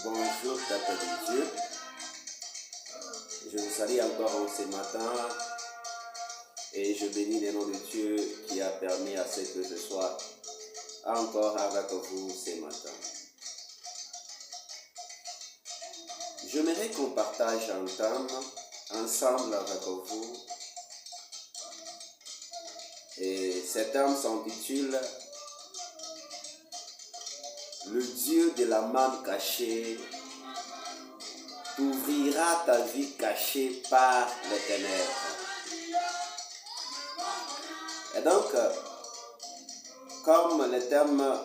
Bonjour, peuple de Dieu. Je vous salue encore en ce matin et je bénis le nom de Dieu qui a permis à ce que je sois encore avec vous ce matin. J'aimerais qu'on partage un thème ensemble avec vous et cet thème s'intitule Le Dieu de la manne cachée t'ouvrira ta vie cachée par les ténèbres. Et donc, comme le thème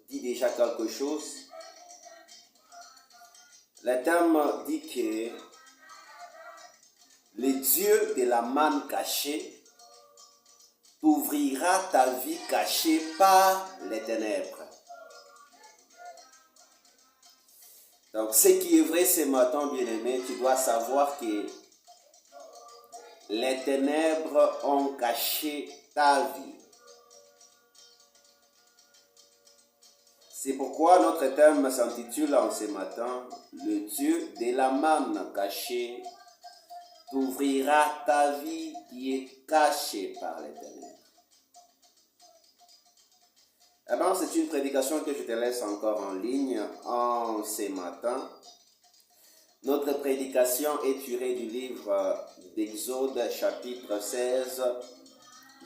dit déjà quelque chose, le thème dit que le Dieu de la manne cachée t'ouvrira ta vie cachée par les ténèbres. Donc, ce qui est vrai ce matin, bien-aimé, tu dois savoir que les ténèbres ont caché ta vie. C'est pourquoi notre thème s'intitule en ce matin, Le Dieu de la manne cachée t'ouvrira ta vie qui est cachée par les ténèbres. Eh bien, c'est une prédication que je te laisse encore en ligne en ce matin. Notre prédication est tirée du livre d'Exode, chapitre 16,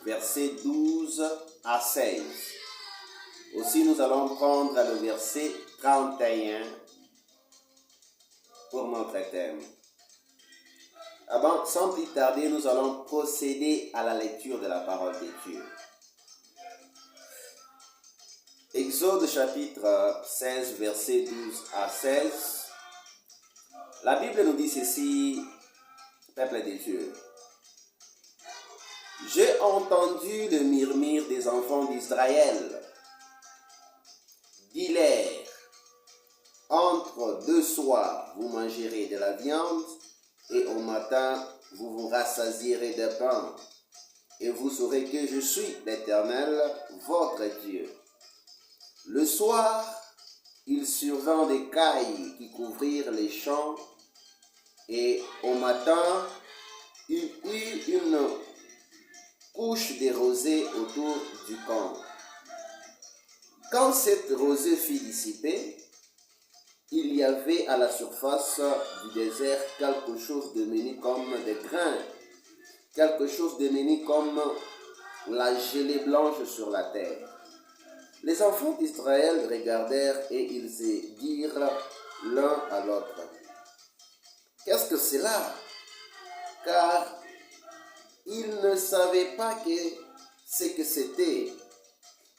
versets 12 à 16. Aussi, nous allons prendre le verset 31 pour notre thème. Avant, sans plus tarder, nous allons procéder à la lecture de la parole de Dieu. Exode chapitre 16, versets 12 à 16. La Bible nous dit ceci, peuple de Dieu. J'ai entendu le murmure des enfants d'Israël. Dis-leur, entre deux soirs, vous mangerez de la viande, et au matin, vous vous rassasierez de pain. Et vous saurez que je suis l'Éternel, votre Dieu. Le soir, il survint des cailles qui couvrirent les champs, et au matin, il eut une couche de rosée autour du camp. Quand cette rosée fut dissipée, il y avait à la surface du désert quelque chose de menu comme des grains, quelque chose de menu comme la gelée blanche sur la terre. Les enfants d'Israël regardèrent et ils se dirent l'un à l'autre, « Qu'est-ce que c'est là ?» Car ils ne savaient pas ce que c'était.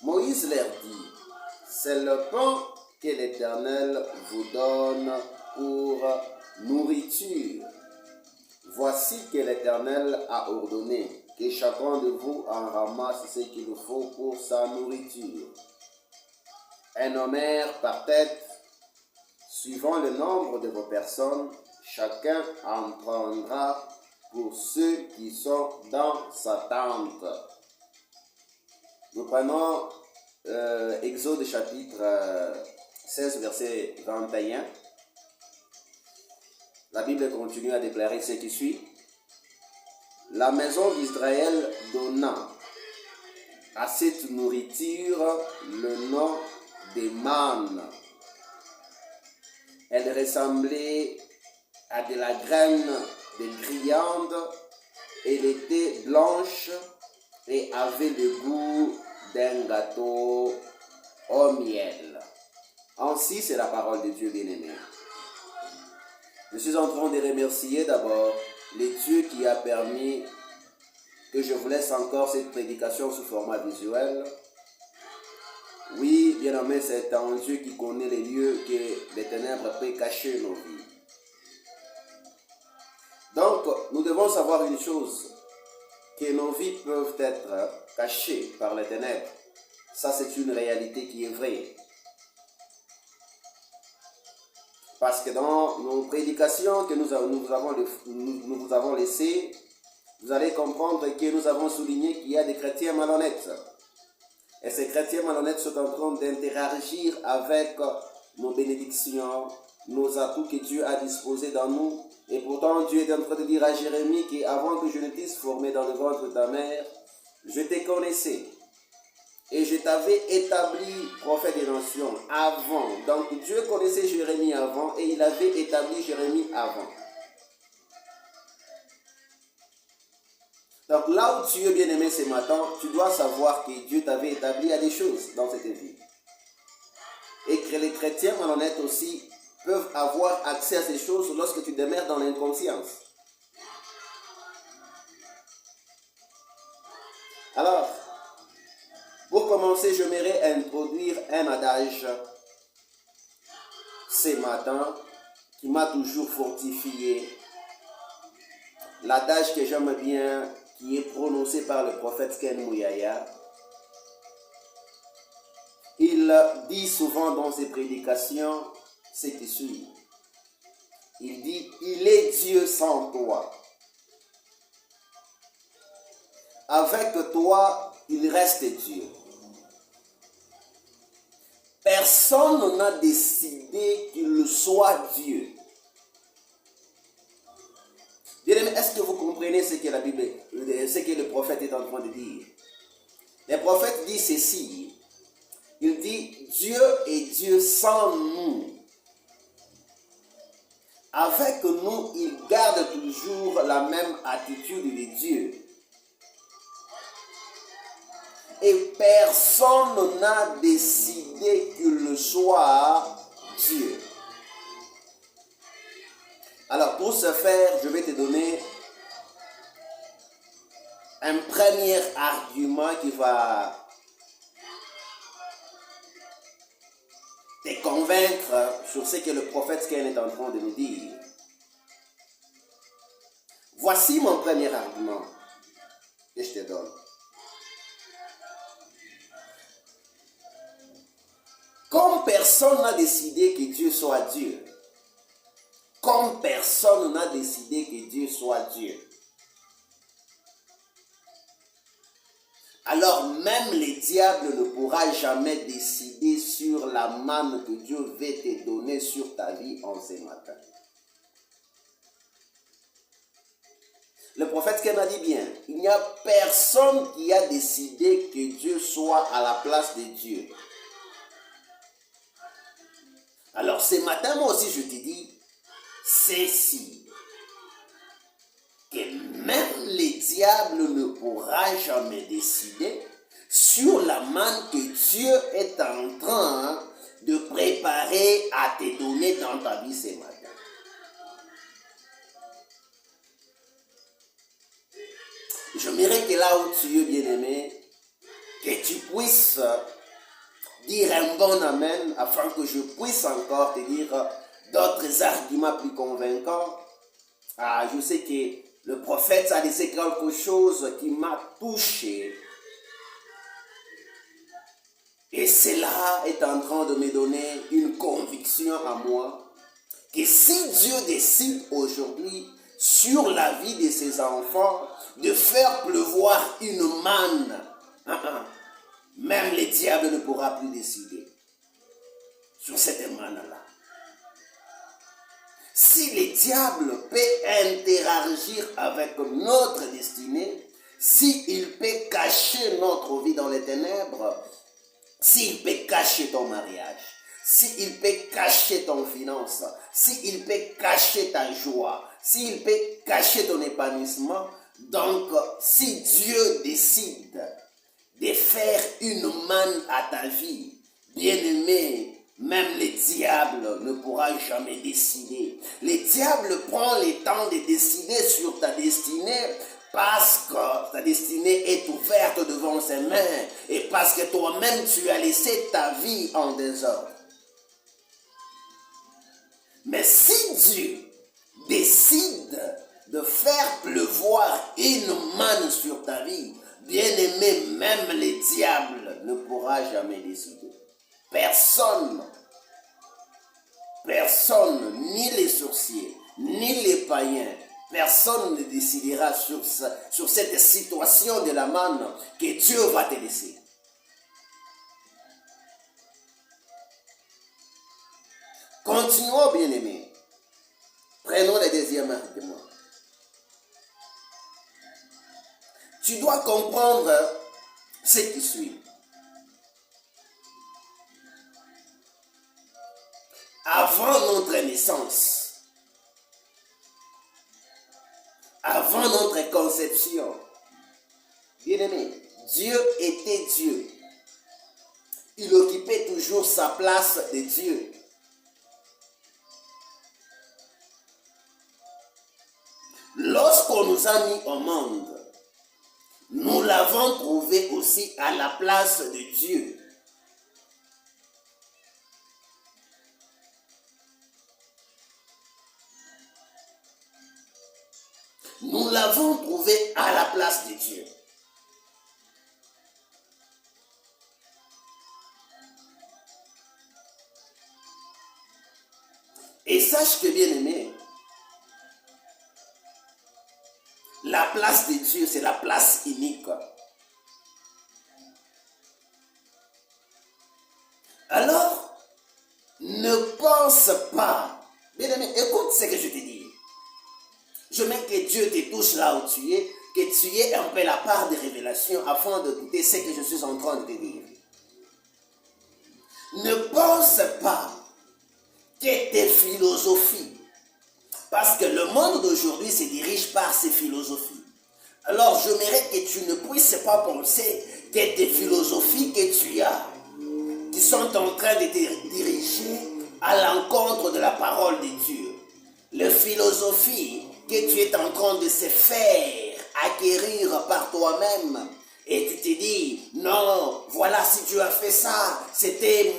Moïse leur dit, « C'est le pain que l'Éternel vous donne pour nourriture. Voici que l'Éternel a ordonné que chacun de vous en ramasse ce qu'il faut pour sa nourriture. Un homère par tête, suivant le nombre de vos personnes, chacun en prendra pour ceux qui sont dans sa tente. » Nous prenons Exode chapitre 16, verset 21. La Bible continue à déclarer ce qui suit. La maison d'Israël donna à cette nourriture le nom de manne. Elle ressemblait à de la graine de grillande. Elle était blanche et avait le goût d'un gâteau au miel. Ainsi, c'est la parole de Dieu bien-aimé. Je suis en train de remercier d'abord le Dieu qui a permis que je vous laisse encore cette prédication sous format visuel. Oui, bien-aimé, c'est un Dieu qui connaît les lieux que les ténèbres peuvent cacher nos vies. Donc, nous devons savoir une chose, que nos vies peuvent être cachées par les ténèbres. Ça, c'est une réalité qui est vraie. Parce que dans nos prédications que nous vous avons laissées, vous allez comprendre que nous avons souligné qu'il y a des chrétiens malhonnêtes. Et ces chrétiens malhonnêtes sont en train d'interagir avec nos bénédictions, nos atouts que Dieu a disposés dans nous. Et pourtant, Dieu est en train de dire à Jérémie qu'avant que je ne t'eusse formé dans le ventre de ta mère, je te connaissais. Et je t'avais établi prophète des nations avant. Donc Dieu connaissait Jérémie avant et il avait établi Jérémie avant. Donc là où tu es bien-aimé ce matin, tu dois savoir que Dieu t'avait établi à des choses dans cette vie. Et que les chrétiens malhonnêtes aussi peuvent avoir accès à ces choses lorsque tu demeures dans l'inconscience. Alors, pour commencer, j'aimerais introduire un adage ce matin qui m'a toujours fortifié. L'adage que j'aime bien, qui est prononcé par le prophète Ken Mouyaya. Il dit souvent dans ses prédications ce qui suit. Il dit, il est Dieu sans toi. Avec toi, il reste Dieu. Personne n'a décidé qu'il soit Dieu. Bien-aimé, est-ce que vous comprenez ce que la Bible, ce que le prophète est en train de dire? Le prophète dit ceci. Il dit, Dieu est Dieu sans nous. Avec nous, il garde toujours la même attitude de Dieu. Et personne n'a décidé qu'il soit Dieu. Alors, pour ce faire, je vais te donner un premier argument qui va te convaincre sur ce que le prophète Ken est en train de nous dire. Voici mon premier argument que je te donne. Comme personne n'a décidé que Dieu soit Dieu, comme personne n'a décidé que Dieu soit Dieu, alors même le diable ne pourra jamais décider sur la manne que Dieu veut te donner sur ta vie en ce matin. Le prophète Ken a dit bien, il n'y a personne qui a décidé que Dieu soit à la place de Dieu. Alors ce matin, moi aussi je te dis, ceci, que même le diable ne pourra jamais décider sur la manne que Dieu est en train de préparer à te donner dans ta vie ce matin. J'aimerais que là où tu es bien-aimé, que tu puisses dire un bon amen afin que je puisse encore te dire d'autres arguments plus convaincants. Je sais que le prophète a dit quelque chose qui m'a touché. Et cela est en train de me donner une conviction à moi que si Dieu décide aujourd'hui sur la vie de ses enfants de faire pleuvoir une manne, même le diable ne pourra plus décider sur cette manne-là. Si le diable peut interagir avec notre destinée, s'il peut cacher notre vie dans les ténèbres, s'il peut cacher ton mariage, s'il peut cacher ton finance, s'il peut cacher ta joie, s'il peut cacher ton épanouissement, donc si Dieu décide de faire une manne à ta vie, bien-aimé, même le diable ne pourra jamais décider. Le diable prend le temps de décider sur ta destinée parce que ta destinée est ouverte devant ses mains et parce que toi-même tu as laissé ta vie en désordre. Mais si Dieu décide de faire pleuvoir une manne sur ta vie, bien-aimé, même le diable ne pourra jamais décider. Personne, ni les sorciers, ni les païens, personne ne décidera sur cette situation de la manne que Dieu va te laisser. Quand Continuons, bien-aimés. Prenons le deuxième argument. Tu dois comprendre ce qui suit. Avant notre naissance, avant notre conception, bien-aimé, Dieu était Dieu. Il occupait toujours sa place de Dieu. Lorsqu'on nous a mis au monde, nous l'avons trouvé aussi à la place de Dieu. Nous l'avons trouvé à la place de Dieu. Et sache que, bien-aimé, la place de Dieu, c'est la place unique. Alors, ne pense pas. Bien-aimé, écoute ce que je te dis. Je mets que Dieu te touche là où tu es, que tu aies un peu la part de révélation afin de goûter ce que je suis en train de te dire. Ne pense pas que tes philosophies, parce que le monde d'aujourd'hui se dirige par ces philosophies. Alors, j'aimerais que tu ne puisses pas penser que tes philosophies que tu as, qui sont en train de te diriger à l'encontre de la parole de Dieu. Les philosophies que tu es en train de se faire acquérir par toi-même. Et tu te dis, non, voilà, si Dieu a fait ça, c'était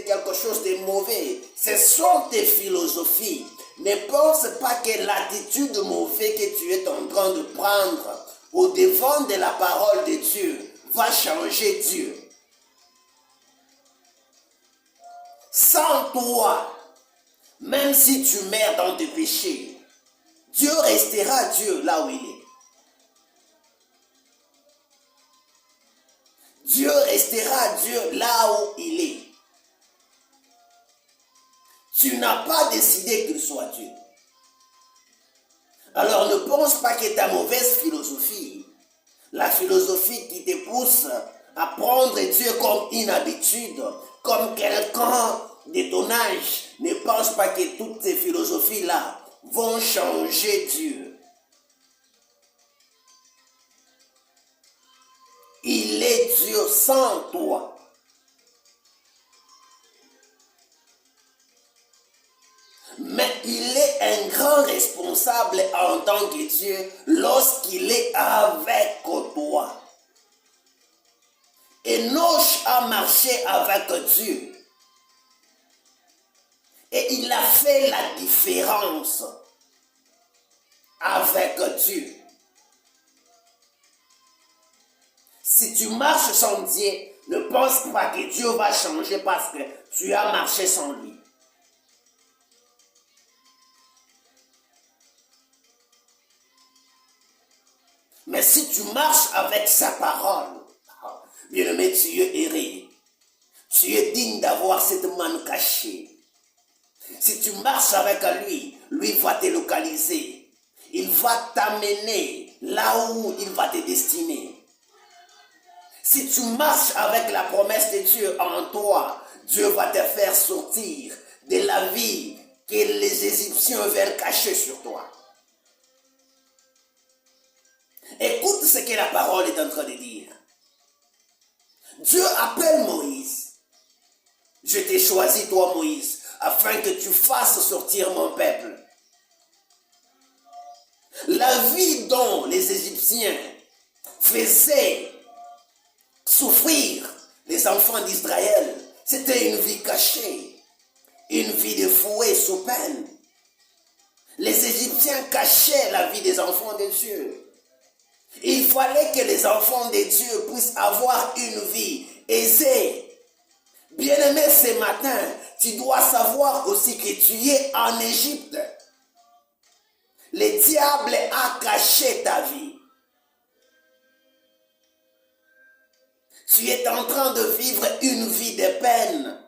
quelque chose de mauvais. Ce sont tes philosophies. Ne pense pas que l'attitude mauvaise que tu es en train de prendre au devant de la parole de Dieu va changer Dieu. Sans toi, même si tu meurs dans tes péchés, Dieu restera Dieu là où il est. Dieu restera Dieu là où il est. Tu n'as pas décidé qu'il soit Dieu. Alors ne pense pas que ta mauvaise philosophie, la philosophie qui te pousse à prendre Dieu comme une habitude, comme quelqu'un de ton âge, ne pense pas que toutes ces philosophies-là vont changer Dieu. Il est Dieu sans toi. Mais il est un grand responsable en tant que Dieu lorsqu'il est avec toi. Enoch a marché avec Dieu. Et il a fait la différence avec Dieu. Si tu marches sans Dieu, ne pense pas que Dieu va changer parce que tu as marché sans lui. Mais si tu marches avec sa parole, bien-aimé, tu es erré. Tu es digne d'avoir cette manne cachée. Si tu marches avec lui, lui va te localiser. Il va t'amener là où il va te destiner. Si tu marches avec la promesse de Dieu en toi, Dieu va te faire sortir de la vie que les Égyptiens veulent cacher sur toi. Écoute ce que la parole est en train de dire. Dieu appelle Moïse. Je t'ai choisi, toi Moïse, afin que tu fasses sortir mon peuple. La vie dont les Égyptiens faisaient souffrir les enfants d'Israël, c'était une vie cachée, une vie de fouet sous peine. Les Égyptiens cachaient la vie des enfants de Dieu. Il fallait que les enfants de Dieu puissent avoir une vie aisée. Bien-aimé, ce matin, tu dois savoir aussi que tu es en Égypte. Le diable a caché ta vie. Tu es en train de vivre une vie de peine.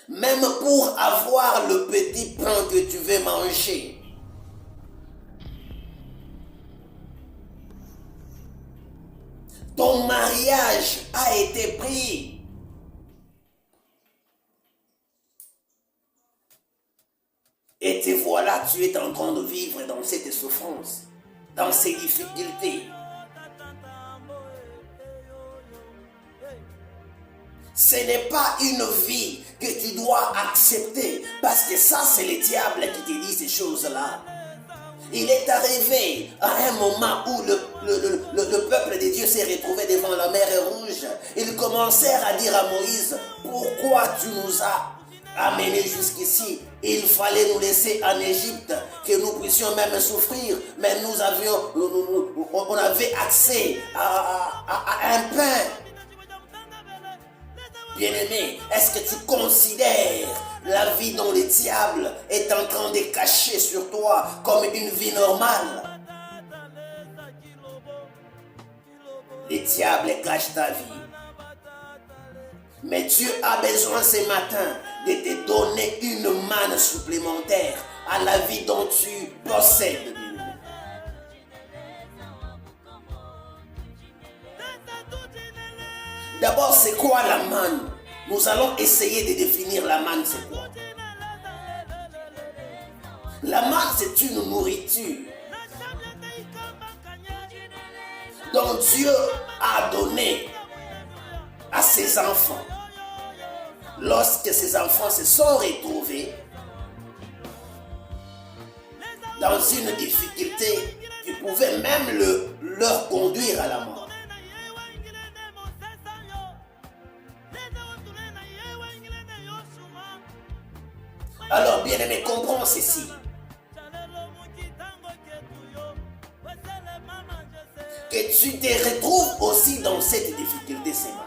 même pour avoir le petit pain que tu veux manger. Ton mariage a été pris. Et te voilà, tu es en train de vivre dans cette souffrance, dans ces difficultés. Ce n'est pas une vie que tu dois accepter, parce que ça, c'est le diable qui te dit ces choses-là. Il est arrivé à un moment où le peuple de Dieu s'est retrouvé devant la mer Rouge. Ils commencèrent à dire à Moïse, pourquoi tu nous as amenés jusqu'ici? Il fallait nous laisser en Égypte, que nous puissions même souffrir, mais on avait accès à un pain. Bien-aimé, est-ce que tu considères la vie dont le diable est en train de cacher sur toi comme une vie normale? Le diable cache ta vie. Mais Dieu a besoin ce matin de te donner une manne supplémentaire à la vie dont tu possèdes. D'abord, c'est quoi la manne? Nous allons essayer de définir la manne, c'est quoi? La manne, c'est une nourriture dont Dieu a donné à ses enfants. Lorsque ces enfants se sont retrouvés dans une difficulté qui pouvait même leur conduire à la mort. Alors, bien-aimé, comprends ceci. Que tu te retrouves aussi dans cette difficulté ce matin.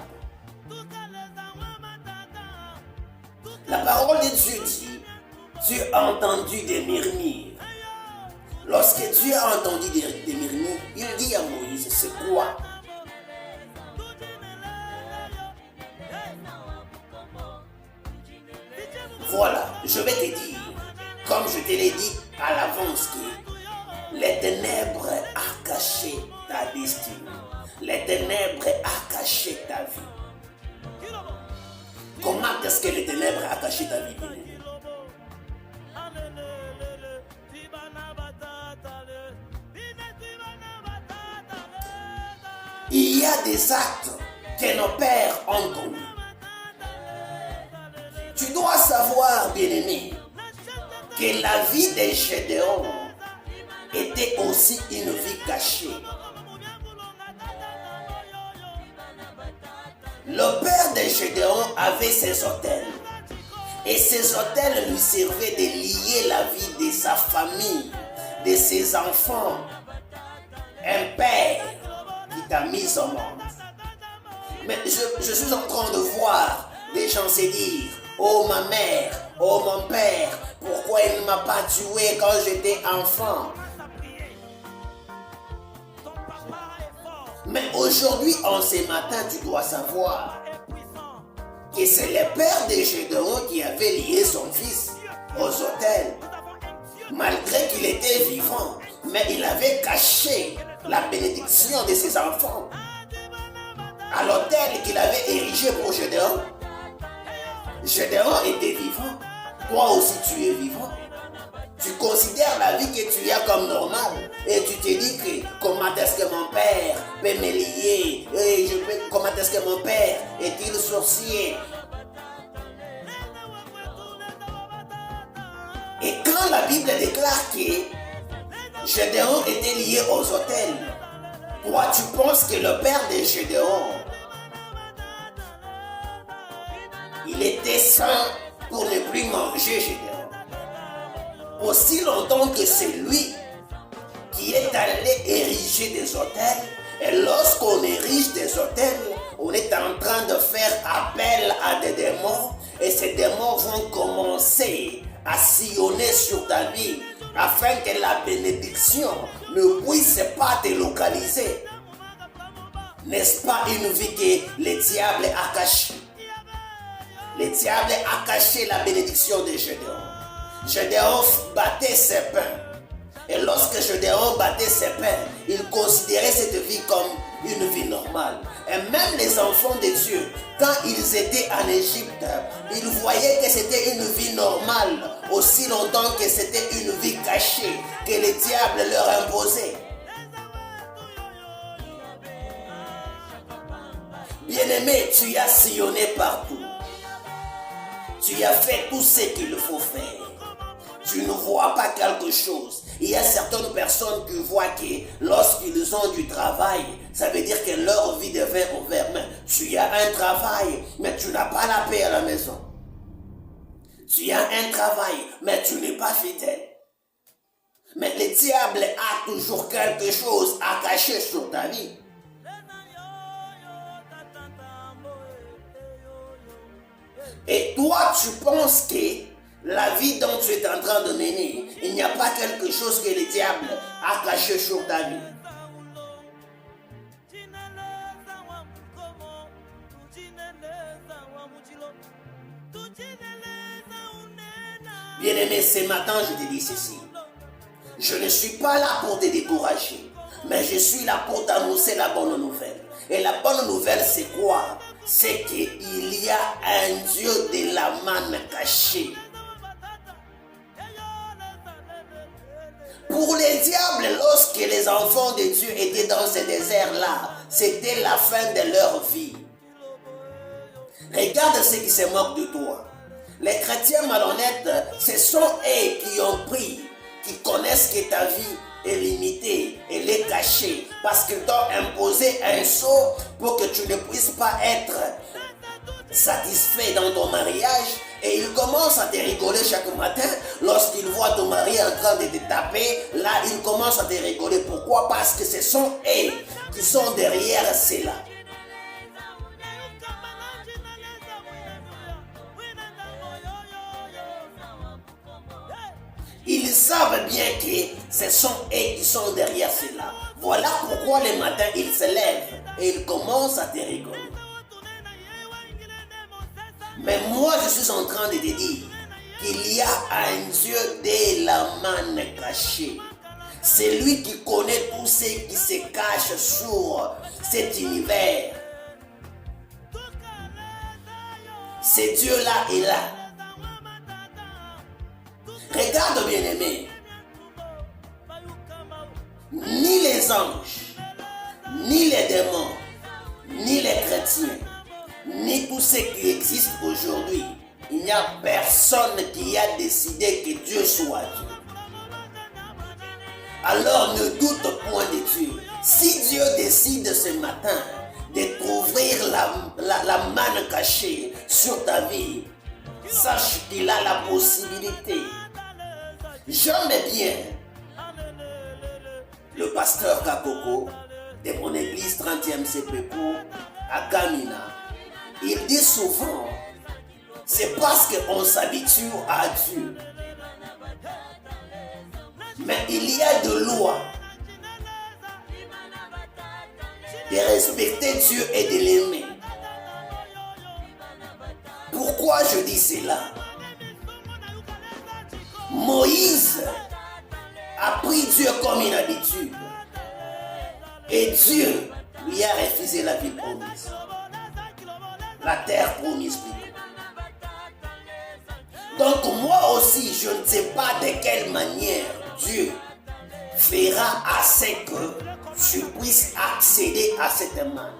La parole de Dieu dit, Dieu a entendu des murmures. Lorsque Dieu a entendu des murmures, il dit à Moïse, c'est quoi? Voilà, je vais te dire, comme je te l'ai dit à l'avance, que les ténèbres a caché ta destinée. Les ténèbres a caché ta vie. Comment est-ce que les ténèbres a caché ta vie? Il y a des actes que nos pères ont commis. Tu dois savoir, bien-aimé, que la vie de Gédéon était aussi une vie cachée. Le père de Gédéon avait ses autels. Et ces autels lui servaient de lier la vie de sa famille, de ses enfants. Un père qui t'a mis au monde. Mais je suis en train de voir des gens se dire, oh ma mère, oh mon père, pourquoi il ne m'a pas tué quand j'étais enfant? Mais aujourd'hui, en ce matin, tu dois savoir que c'est le père de Gédéon qui avait lié son fils aux autels. Malgré qu'il était vivant, mais il avait caché la bénédiction de ses enfants à l'autel qu'il avait érigé pour Gédéon. Gédéon était vivant. Toi aussi tu es vivant. Tu considères la vie que tu as comme normale. Et tu te dis que comment est-ce que mon père peut me lier? Comment est-ce que mon père est-il sorcier? Et quand la Bible déclare que Gédéon était lié aux autels, toi tu penses que le père de Gédéon, il était saint pour ne plus manger Gédéon. Aussi longtemps que c'est lui qui est allé ériger des autels. Et lorsqu'on érige des autels, on est en train de faire appel à des démons. Et ces démons vont commencer à sillonner sur ta vie afin que la bénédiction ne puisse pas te localiser. N'est-ce pas une vie que le diable a cachée? Le diable a caché la bénédiction de Gédéon. Gédéon battait ses pains. Et lorsque Gédéon battait ses pains, il considérait cette vie comme une vie normale. Et même les enfants de Dieu, quand ils étaient en Égypte, ils voyaient que c'était une vie normale, aussi longtemps que c'était une vie cachée, que le diable leur imposait. Bien-aimé, tu as sillonné partout. Tu as fait tout ce qu'il faut faire. Tu ne vois pas quelque chose. Il y a certaines personnes qui voient que lorsqu'ils ont du travail, ça veut dire que leur vie devient ouverte. Mais tu as un travail, mais tu n'as pas la paix à la maison. Tu as un travail, mais tu n'es pas fidèle. Mais le diable a toujours quelque chose à cacher sur ta vie. Et toi, tu penses que la vie dont tu es en train de mener, il n'y a pas quelque chose que le diable a caché sur ta vie. Bien-aimé, ce matin, je te dis ceci. Je ne suis pas là pour te décourager, mais je suis là pour t'annoncer la bonne nouvelle. Et la bonne nouvelle, c'est quoi? C'est qu'il y a un Dieu de la manne cachée. Pour les diables, lorsque les enfants de Dieu étaient dans ce désert-là, c'était la fin de leur vie. Regarde ceux qui se moquent de toi. Les chrétiens malhonnêtes, ce sont eux qui ont pris, qui connaissent que ta vie est limitée, elle est cachée, parce qu'ils t'ont imposé un sceau pour que tu ne puisses pas être satisfait dans ton mariage. Et ils commencent à te rigoler chaque matin. Lorsqu'ils voient ton mari en train de te taper, là, ils commencent à te rigoler. Pourquoi? Parce que ce sont eux qui sont derrière cela. Ils savent bien que ce sont eux qui sont derrière cela. Voilà pourquoi le matin, ils se lèvent et ils commencent à te rigoler. Mais moi, je suis en train de te dire qu'il y a un Dieu de la manne cachée. C'est lui qui connaît tous ceux qui se cachent sur cet univers. Ce Dieu-là est là. Regarde, bien-aimé, ni les anges, ni les démons, ni les chrétiens, ni tous ceux qui existent aujourd'hui, il n'y a personne qui a décidé que Dieu soit Dieu. Alors ne doute point de Dieu. Si Dieu décide ce matin de t'ouvrir la manne cachée sur ta vie, sache qu'il a la possibilité. J'aime bien le pasteur Kakoko de mon église 30e CPECO à Kamina. Il dit souvent, c'est parce qu'on s'habitue à Dieu. Mais il y a de lois de respecter Dieu et de l'aimer. Pourquoi je dis cela? Moïse a pris Dieu comme une habitude. Et Dieu lui a refusé la vie promise. La terre promise. Donc moi aussi, je ne sais pas de quelle manière Dieu fera à ce que tu puisses accéder à cette main.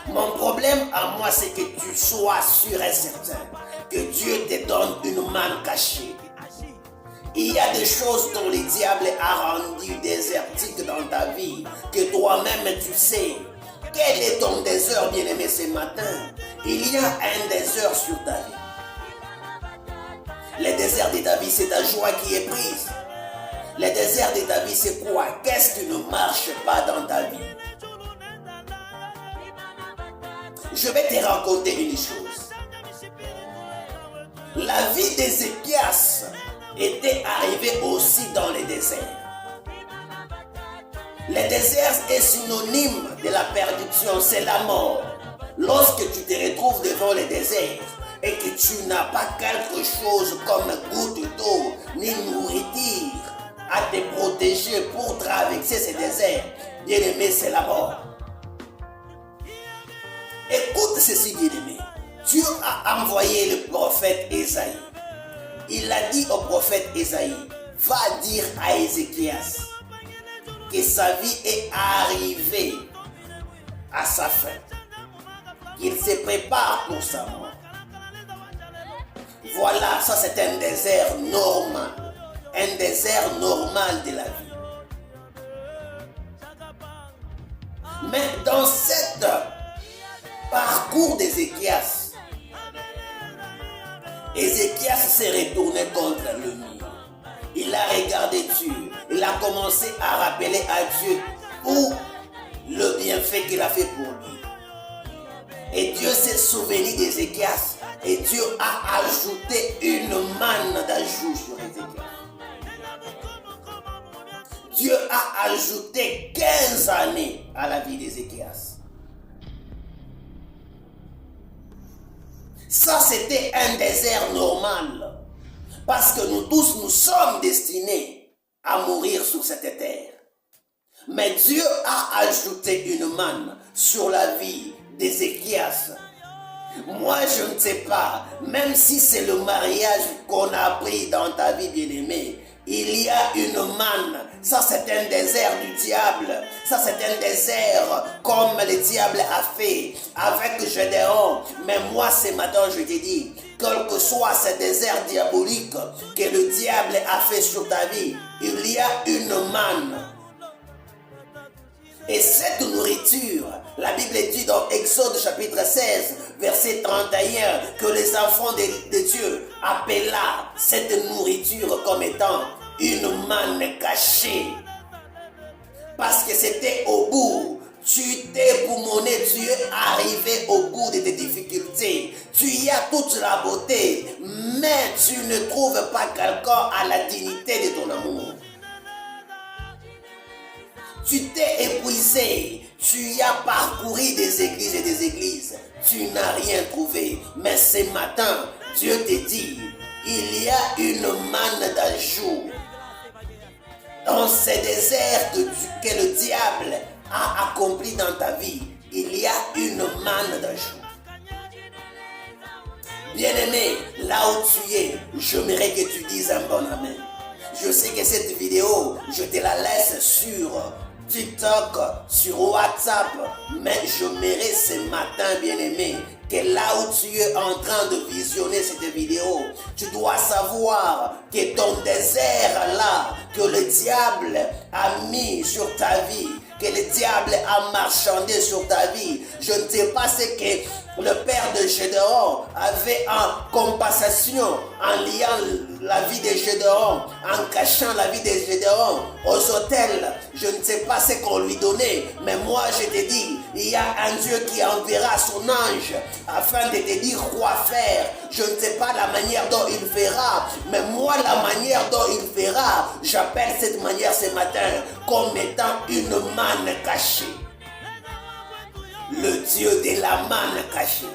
Mon problème à moi, c'est que tu sois sûr et certain que Dieu te donne une main cachée. Il y a des choses dont le diable a rendu désertiques dans ta vie, que toi-même tu sais. Quel est ton désert, bien-aimé, ce matin? Il y a un désert sur ta vie. Le désert de ta vie, c'est ta joie qui est prise. Le désert de ta vie, c'est quoi? Qu'est-ce qui ne marche pas dans ta vie? Je vais te raconter une chose. La vie d'Ézéchias était arrivée aussi dans le désert. Le désert est synonyme de la perdition, c'est la mort. Lorsque tu te retrouves devant le désert, et que tu n'as pas quelque chose comme goutte d'eau ni nourriture à te protéger pour traverser ce désert, bien-aimé, c'est la mort. Écoute ceci, bien-aimé. Dieu a envoyé le prophète Ésaïe. Il a dit au prophète Ésaïe, va dire à Ézéchias que sa vie est arrivée à sa fin, qu'il se prépare pour sa mort. Voilà, ça c'est un désert normal, un désert normal de la vie. Mais dans cet parcours d'Ézéchias, Ézéchias s'est retourné contre le mur. Il a regardé Dieu. Il a commencé à rappeler à Dieu tout le bienfait qu'il a fait pour lui. Et Dieu s'est souvenu d'Ézéchias. Et Dieu a ajouté une manne d'ajout sur Ézéchias. Dieu a ajouté 15 années à la vie d'Ézéchias. Ça, c'était un désert normal. Parce que nous tous, nous sommes destinés à mourir sur cette terre. Mais Dieu a ajouté une manne sur la vie d'Ézéchias. Moi, je ne sais pas, même si c'est le mariage qu'on a pris dans ta vie, bien-aimée, il y a une manne. Ça, c'est un désert du diable. Ça, c'est un désert comme le diable a fait avec Gédéon. Mais moi, ce matin, je te dis, quel que soit ce désert diabolique que le diable a fait sur ta vie, il y a une manne. Et cette nourriture, la Bible dit dans Exode chapitre 16, verset 31, que les enfants de Dieu appela cette nourriture comme étant une manne cachée. Parce que c'était au bout. Tu t'es boumonné, tu es arrivé au bout de tes difficultés. Tu y as toute la beauté, mais tu ne trouves pas quelqu'un à la dignité de ton amour. Tu t'es épuisé, tu y as parcouru des églises et des églises. Tu n'as rien trouvé. Mais ce matin, Dieu te dit, il y a une manne d'ajout. Dans ces déserts que le diable a accompli dans ta vie, il y a une manne d'ajout. Bien-aimé, là où tu es, j'aimerais que tu dises un bon amen. Je sais que cette vidéo, je te la laisse sur TikTok, sur WhatsApp, mais j'aimerais ce matin, bien-aimé, que là où tu es en train de visionner cette vidéo, tu dois savoir que ton désert là, que le diable a mis sur ta vie, que le diable a marchandé sur ta vie, je ne sais pas ce que le père de Gédéon avait en compensation, en liant la vie de Gédéon, en cachant la vie de Gédéon aux autels. Je ne sais pas ce qu'on lui donnait, mais moi je te dis, il y a un Dieu qui enverra son ange afin de te dire quoi faire. Je ne sais pas la manière dont il fera, mais moi la manière dont il fera, j'appelle cette manière ce matin comme étant une manne cachée. Le Dieu de la manne cachée.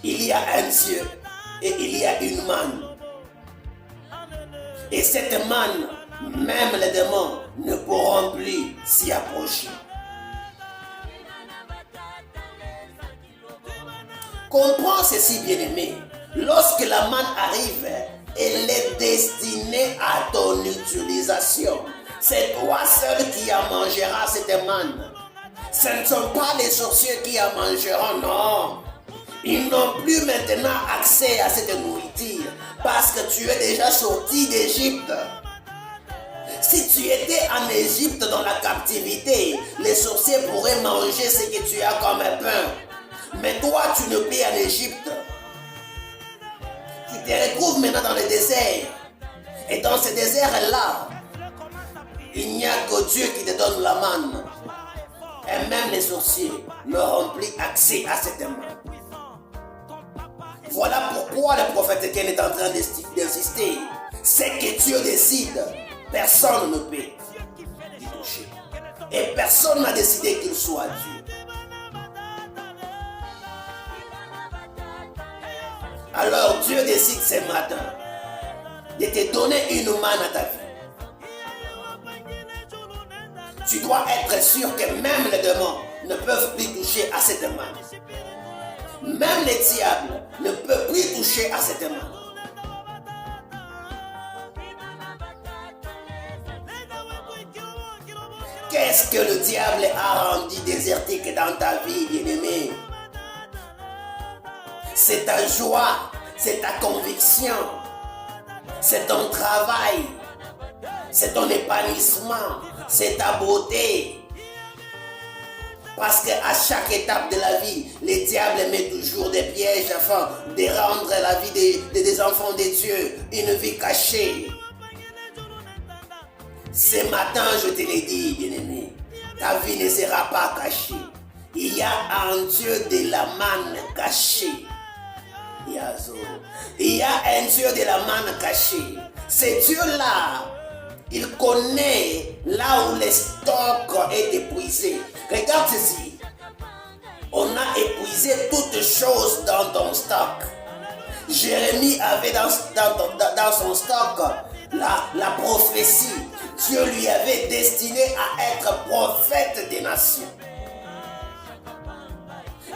Il y a un Dieu et il y a une manne. Et cette manne, même les démons ne pourront plus s'y approcher. Comprends ceci, bien-aimé. Lorsque la manne arrive, elle est destinée à ton utilisation. C'est toi seul qui en mangeras cette manne. Ce ne sont pas les sorciers qui en mangeront, non. Ils n'ont plus maintenant accès à cette nourriture parce que tu es déjà sorti d'Égypte. Si tu étais en Égypte dans la captivité, les sorciers pourraient manger ce que tu as comme pain. Mais toi, tu ne peux en Égypte. Tu te retrouves maintenant dans le désert. Et dans ce désert-là, il n'y a que Dieu qui te donne la manne. Et même les sorciers n'auront plus accès à cette manne. Voilà pourquoi le prophète Étienne est en train d'insister. C'est que Dieu décide. Personne ne peut y toucher. Et personne n'a décidé qu'il soit Dieu. Alors Dieu décide ce matin de te donner une manne à ta vie. Tu dois être sûr que même les démons ne peuvent plus toucher à cette manne. Même les diables ne peuvent plus toucher à cette manne. Qu'est-ce que le diable a rendu désertique dans ta vie, bien-aimé? C'est ta joie, c'est ta conviction, c'est ton travail, c'est ton épanouissement, c'est ta beauté. Parce qu'à chaque étape de la vie, les diables mettent toujours des pièges afin de rendre la vie des enfants de Dieu une vie cachée. Ce matin, je te l'ai dit, bien-aimé, ta vie ne sera pas cachée. Il y a un Dieu de la manne cachée. Il y a un Dieu de la manne cachée. Ce Dieu-là, il connaît là où le stock est épuisé. Regarde ceci. On a épuisé toutes choses dans ton stock. Jérémie avait dans son stock la prophétie. Dieu lui avait destiné à être prophète des nations.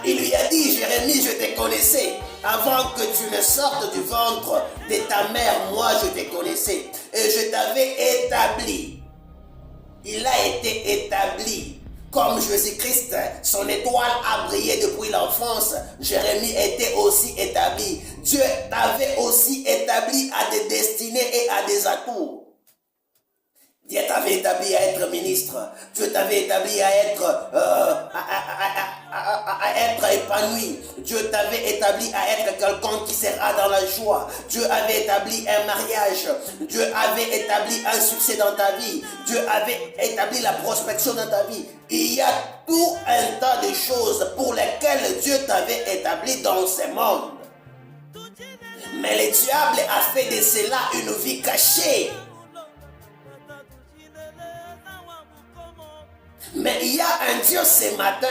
Il lui a dit, Jérémie, je te connaissais. Avant que tu ne sortes du ventre de ta mère, moi je te connaissais. Et je t'avais établi. Il a été établi. Comme Jésus-Christ, son étoile a brillé depuis l'enfance. Jérémie était aussi établi. Dieu t'avait aussi établi à des destinées et à des atours. Dieu t'avait établi à être ministre. Dieu t'avait établi à être épanoui. Dieu t'avait établi à être quelqu'un qui sera dans la joie. Dieu avait établi un mariage. Dieu avait établi un succès dans ta vie. Dieu avait établi la prospection dans ta vie. Il y a tout un tas de choses pour lesquelles Dieu t'avait établi dans ce monde. Mais le diable a fait de cela une vie cachée. Mais il y a un Dieu ce matin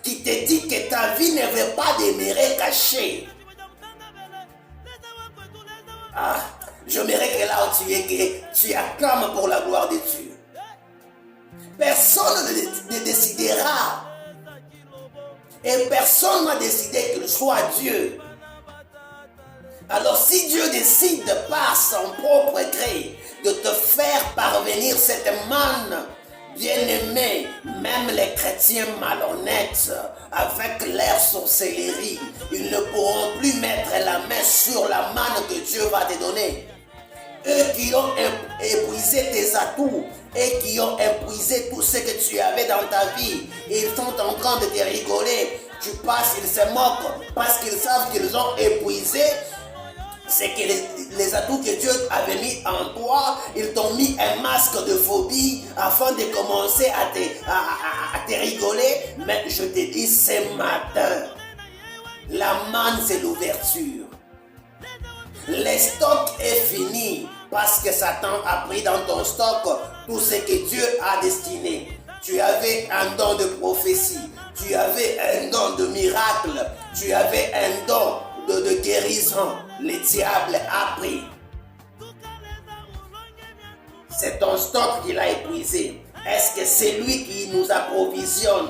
qui te dit que ta vie ne veut pas demeurer cachée. Ah, j'aimerais que là où tu es, que tu acclames pour la gloire de Dieu. Personne ne décidera. Et personne n'a décidé qu'il soit Dieu. Alors si Dieu décide par son propre gré de te faire parvenir cette manne, bien-aimés, même les chrétiens malhonnêtes, avec leur sorcellerie, ils ne pourront plus mettre la main sur la manne que Dieu va te donner. Eux qui ont épuisé tes atouts et qui ont épuisé tout ce que tu avais dans ta vie, ils sont en train de te rigoler. Tu passes, ils se moquent parce qu'ils savent qu'ils ont épuisé. C'est que les atouts que Dieu avait mis en toi, ils t'ont mis un masque de phobie afin de commencer à te rigoler. Mais je te dis ce matin, la manne c'est l'ouverture. Le stock est fini parce que Satan a pris dans ton stock tout ce que Dieu a destiné. Tu avais un don de prophétie, tu avais un don de miracle, tu avais un don de guérison. Le diable a pris. C'est ton stock qu'il a épuisé. Est-ce que c'est lui qui nous approvisionne?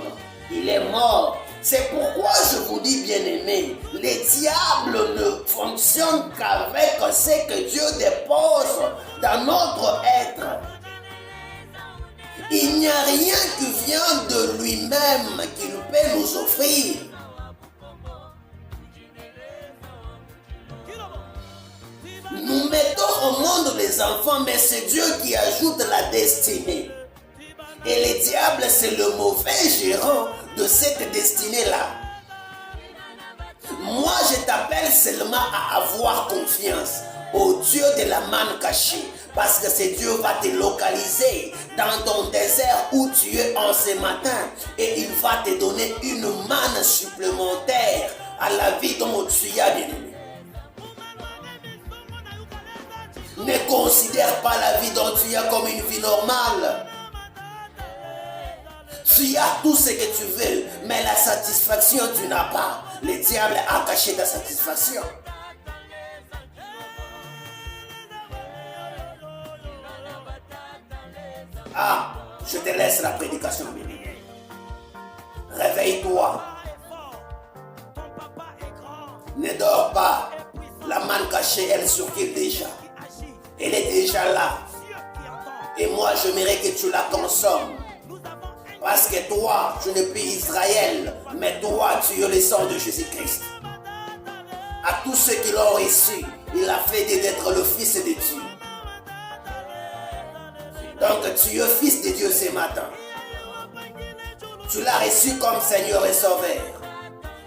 Il est mort. C'est pourquoi je vous dis, bien-aimés, les diables ne fonctionnent qu'avec ce que Dieu dépose dans notre être. Il n'y a rien qui vient de lui-même qu'il peut nous offrir. Nous mettons au monde les enfants, mais c'est Dieu qui ajoute la destinée. Et le diable, c'est le mauvais gérant de cette destinée-là. Moi, je t'appelle seulement à avoir confiance au Dieu de la manne cachée. Parce que ce Dieu va te localiser dans ton désert où tu es en ce matin. Et il va te donner une manne supplémentaire à la vie dont tu as, bien-aimé. Ne considère pas la vie dont tu as comme une vie normale. Tu as tout ce que tu veux, mais la satisfaction, tu n'as pas. Le diable a caché ta satisfaction. Ah, je te laisse la prédication, bien-aimé. Réveille-toi. Ne dors pas. La manne cachée, elle circule déjà. Elle est déjà là. Et moi, j'aimerais que tu la consommes. Parce que toi, tu n'es plus Israël, mais toi, tu es le sang de Jésus-Christ. À tous ceux qui l'ont reçu, il a fait d'être le Fils de Dieu. Donc, tu es Fils de Dieu ce matin. Tu l'as reçu comme Seigneur et Sauveur.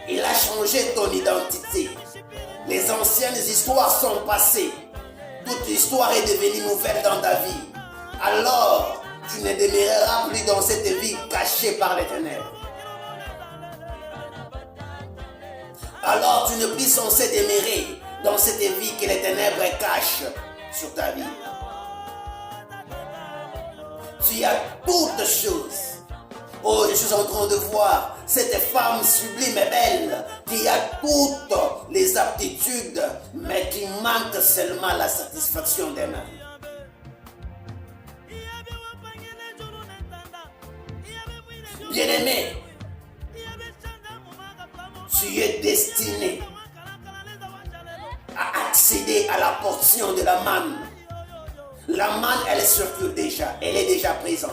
Il a changé ton identité. Les anciennes histoires sont passées. Toute histoire est devenue nouvelle dans ta vie. Alors, tu ne demeureras plus dans cette vie cachée par les ténèbres. Alors, tu n'es plus censé demeurer dans cette vie que les ténèbres cachent sur ta vie. Tu as toutes choses. Oh, je suis en train de voir cette femme sublime et belle qui a toutes les aptitudes, mais qui manque seulement la satisfaction des mains. Bien-aimé, tu es destiné à accéder à la portion de la manne. La manne, elle circule déjà, elle est déjà présente.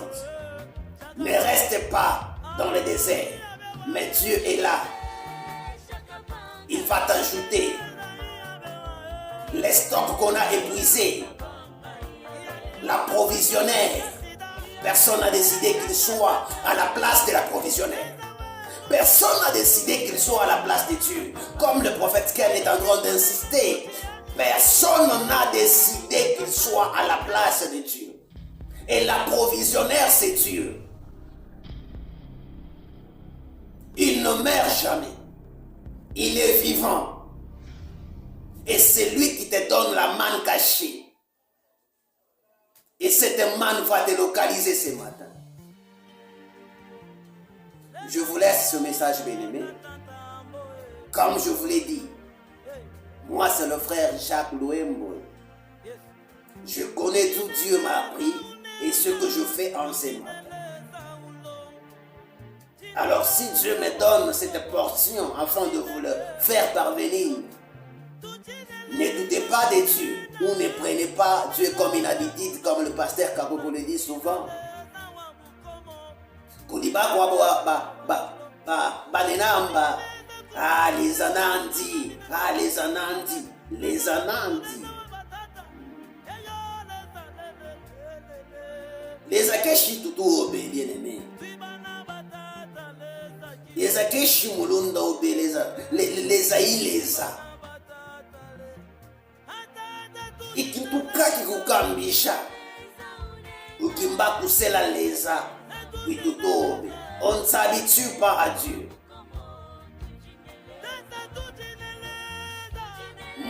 Ne reste pas dans le désert, mais Dieu est là. Il va t'ajouter les stocks qu'on a épuisés, l'approvisionnaire. Personne n'a décidé qu'il soit à la place de l'approvisionnaire. Personne n'a décidé qu'il soit à la place de Dieu. Comme le prophète Ken est en train d'insister, personne n'a décidé qu'il soit à la place de Dieu. Et l'approvisionnaire, c'est Dieu. Il ne meurt jamais. Il est vivant. Et c'est lui qui te donne la manne cachée. Et cette manne va te localiser ce matin. Je vous laisse ce message, bien-aimé. Comme je vous l'ai dit, moi c'est le frère Jacques Louembo. Je connais tout Dieu m'a appris et ce que je fais en ce matin. Alors si Dieu me donne cette portion afin de vous le faire parvenir, ne doutez pas de Dieu ou ne prenez pas Dieu comme une habitude, comme le pasteur Kabobo le dit souvent. Les anandi, les anandi. Les akeshi tutu obe, bien aimé. Les akeshi mulunda obe, les aileza. Ikituka kikukambisha. Ukimba kusela leza. On ne s'habitue pas à Dieu.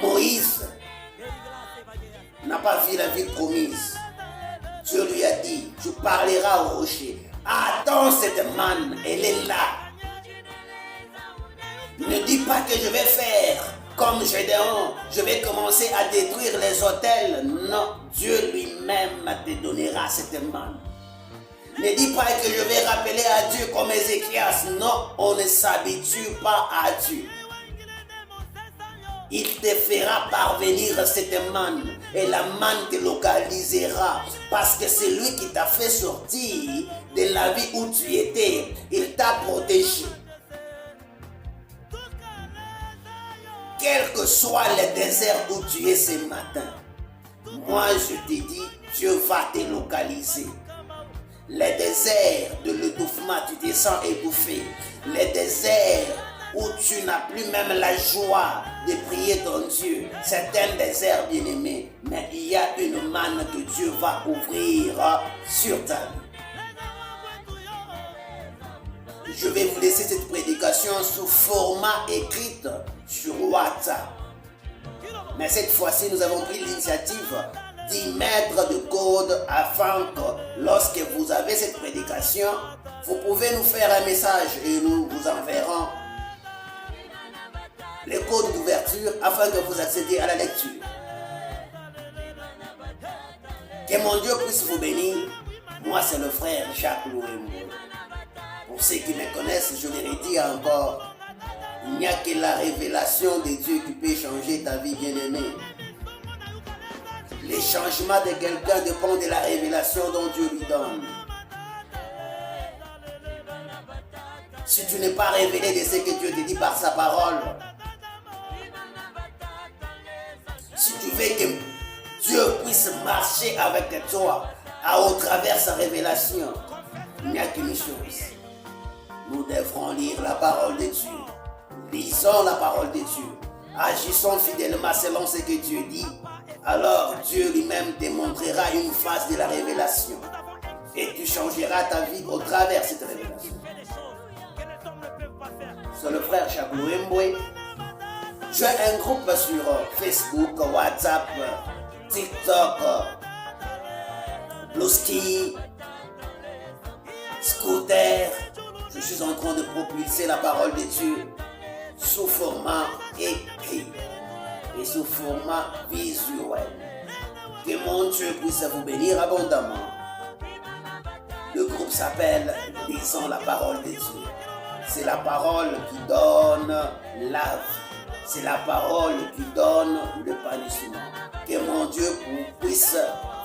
Moïse n'a pas vu la vie promise. Dieu lui a dit, tu parleras au rocher. Attends cette manne, elle est là. Ne dis pas que je vais faire comme Gédéon, je vais commencer à détruire les autels. Non, Dieu lui-même te donnera cette manne. Ne dis pas que je vais rappeler à Dieu comme Ézéchias. Non, on ne s'habitue pas à Dieu. Il te fera parvenir cette manne et la manne te localisera parce que c'est lui qui t'a fait sortir de la vie où tu étais. Il t'a protégé. Quel que soit le désert où tu es ce matin, moi je te dis, Dieu va te localiser. Les déserts de l'étouffement, tu te sens étouffé. Les déserts où tu n'as plus même la joie de prier ton Dieu. C'est un désert bien aimé, mais il y a une manne que Dieu va ouvrir sur ta vie. Je vais vous laisser cette prédication sous format écrite sur WhatsApp. Mais cette fois-ci, nous avons pris l'initiative d'y mettre de code afin que lorsque vous avez cette prédication, vous pouvez nous faire un message et nous vous enverrons les codes d'ouverture afin que vous accédiez à la lecture. Que mon Dieu puisse vous bénir. Moi, c'est le frère Jacques Louembo. Pour ceux qui me connaissent, je le redis encore, il n'y a que la révélation de Dieu qui peut changer ta vie, bien-aimée. Les changements de quelqu'un dépendent de la révélation dont Dieu lui donne. Si tu n'es pas révélé de ce que Dieu te dit par sa parole, si tu veux que Dieu puisse marcher avec toi au travers sa révélation, il n'y a qu'une chose. Nous devrons lire la parole de Dieu. Lisons la parole de Dieu. Agissons fidèlement selon ce que Dieu dit. Alors Dieu lui-même te montrera une phase de la révélation. Et tu changeras ta vie au travers de cette révélation. C'est le frère Jacques Louembo. J'ai un groupe sur Facebook, WhatsApp, TikTok, Bluesky, Scooter. Je suis en train de propulser la parole de Dieu sous format écrit et sous format visuel. Que mon Dieu puisse vous bénir abondamment. Le groupe s'appelle Lisons la parole de Dieu. C'est la parole qui donne la vie. C'est la parole qui donne le punishment. Que mon Dieu puisse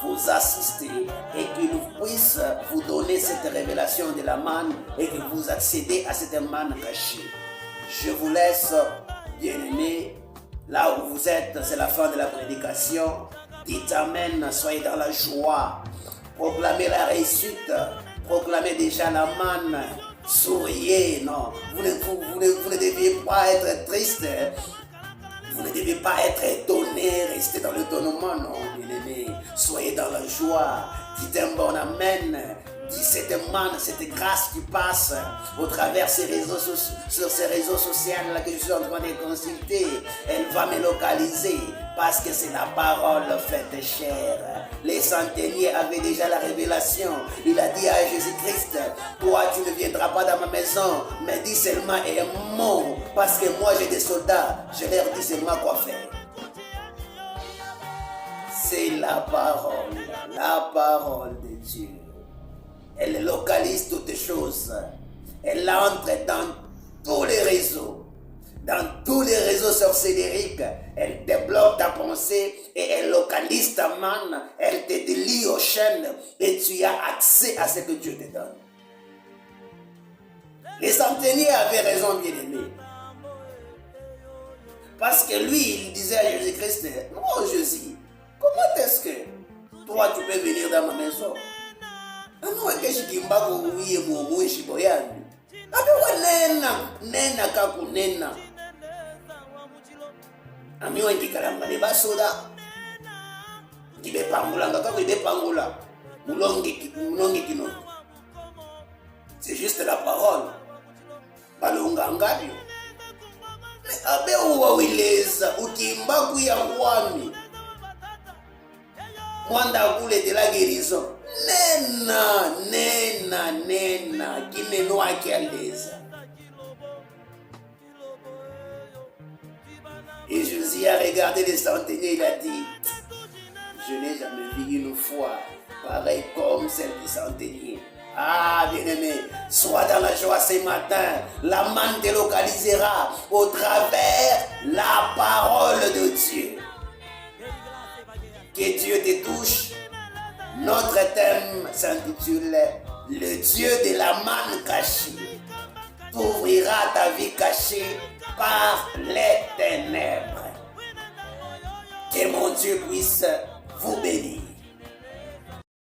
vous assister et qu'il puisse vous donner cette révélation de la manne et que vous accédez à cette manne cachée. Je vous laisse, bien-aimés, là où vous êtes, c'est la fin de la prédication. Dites Amen, soyez dans la joie. Proclamez la réussite, proclamez déjà la manne. Souriez, non. Vous ne deviez pas être triste. Vous ne devez pas être étonné, rester dans l'étonnement, non, bien-aimé. Soyez dans la joie. Dites un bon Amen. Dites cette manne, cette grâce qui passe au travers sur ces réseaux sociaux là que je suis en train de consulter. Elle va me localiser parce que c'est la parole faite chair. Les centeniers avaient déjà la révélation. Il a dit à Jésus-Christ, toi tu ne viendras pas dans ma maison, mais dis seulement un mot, parce que moi j'ai des soldats, je leur dis seulement quoi faire. C'est la parole de Dieu. Elle localise toutes choses. Elle entre dans tous les réseaux. Dans tous les réseaux sorcellériques, elle débloque ta pensée et elle localise ta manne. Elle te délie aux chaînes et tu as accès à ce que Dieu te donne. Les centeniers avaient raison, bien-aimé. Parce que lui, il disait à Jésus-Christ, oh Jésus, comment est-ce que toi tu peux venir dans ma maison? Ah non, que je dis pas que vous voyez mon moué chiboyani. Ah ben nena kakunena. Ami wa ndikalamba ne basoda. Kibe pangula ngaka kibe pangula. Mulongi kino. C'est juste la parole. Balonga ngabio. Mais abe uwa wileza ukimba kuya kwami. Mwanda kule de la guérison. Nena, qui ne nous a qu'à l'aise. Et Jésus a regardé les centeniers, il a dit, je n'ai jamais vu une foi pareille comme celle du centenier. Ah, bien-aimé, sois dans la joie ce matin. La manne te localisera au travers la parole de Dieu. Que Dieu te touche. Notre thème s'intitule « Le Dieu de la manne cachée ». Tu ouvriras ta vie cachée par les ténèbres. Que mon Dieu puisse vous bénir.